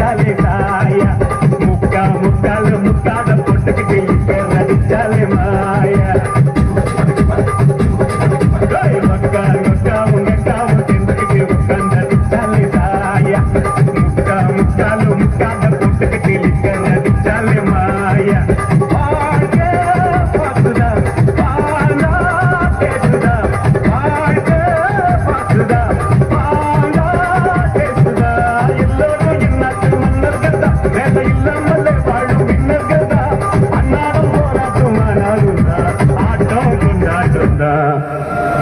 நடிச்சாலே சாயா முக்கா முக்கால முக்காத பொட்டுக்கிட்டு இப்ப நடிச்சாலே மாயா மக்கா மக்கா உங்கக்காவும் செஞ்சுக்கிட்டு உட்கார்ந்து நடிச்சாலே சாயா முக்கா முக்கால முக்காத பொட்டுக்கிட்டு இப்ப நடிச்சாலே மாயா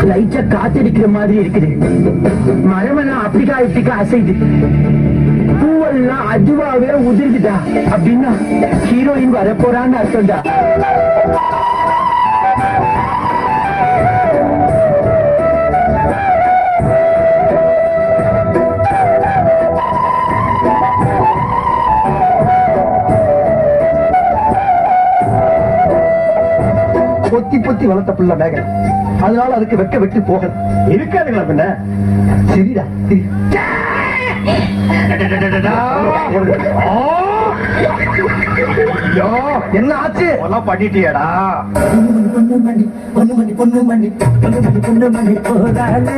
லைட்டா காத்தடிக்கிற மாதிரி இருக்குது. மரமெல்லாம் அப்படிக்கா இப்படிக்கா அசைது, பூவெல்லாம் அதுவாவே உதிர்ந்துட்டா. அப்படின்னா ஹீரோயின் வரப்போறான்னு அர்த்தம்டா. பொத்தி பொத்தி வளர்த்த பிள்ளை மேகன், அதனால அதுக்கு வெக்க வெட்டு போக இருக்காதுங்களா பின்ன? சரிடா என்ன ஆச்சு? பண்ணிட்டியாடா? பொண்ணு மணி பொண்ணு மணி பொண்ணு மணி பொண்ணு மணி பொண்ணு மணி போதாளே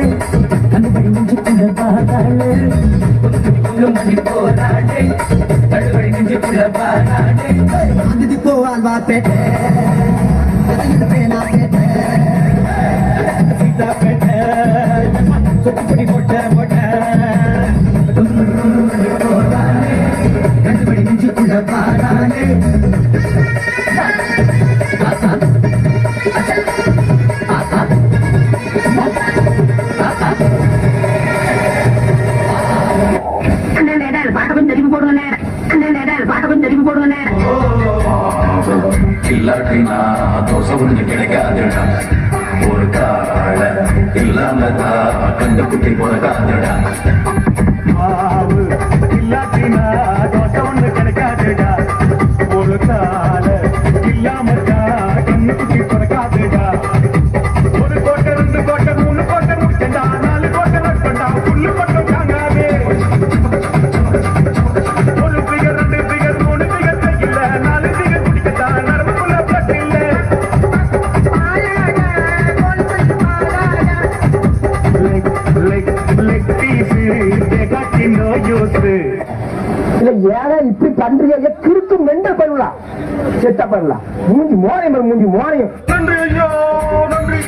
கண்டுபடி நெஞ்சுக்குள்ள பாதாளே பொண்ணு மணி போதாளே கண்டுபடி நெஞ்சுக்குள்ள பாதாளே ஆந்திதி போவால் வாப்பேட்டே பேனா பேட்டே பேட்டை சொத்துப்படி போட்ட போட்ட போதாளே கண்டுபடி நெஞ்சுக்குள்ள பாதாளே இல்லாட்டினா தோசை ஒன்று கிடைக்காதுடா. ஒரு கால இல்லாமதா கண்டு குட்டி போகாதுடா. மாவு இல்லாட்டினா தோசை ஒண்ணு கிடைக்காதுடா. ஒரு கால இல்லாமதா கண்ணு குட்டி பிறக்காதுடா. ஒரு கோட்டை ரெண்டு கோட்டை மூணு கோட்டை முடிச்சா நாலு கோட்டை நட்டா புல்லு பட்டம் தாங்காதே. ஒரு பிகர் ரெண்டு பிகர் மூணு பிகர் இல்ல நாலு பிகர் குடிக்கத்தான் நரம்புக்குள்ள பிளட் இல்ல. ஏன்னா இப்படி பண்றீங்க? கிறுக்கு மெண்டல் பண்ணலாம், செட்ட பண்ணலாம். மூஞ்சி மோனையும் மூஞ்சி மோனையும். நன்றி ஐயோ நன்றி.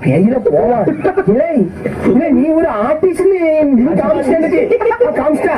பேயில போவா நீ ஒரு ஆர்டிஸ்ட் காமிச்சிட்ட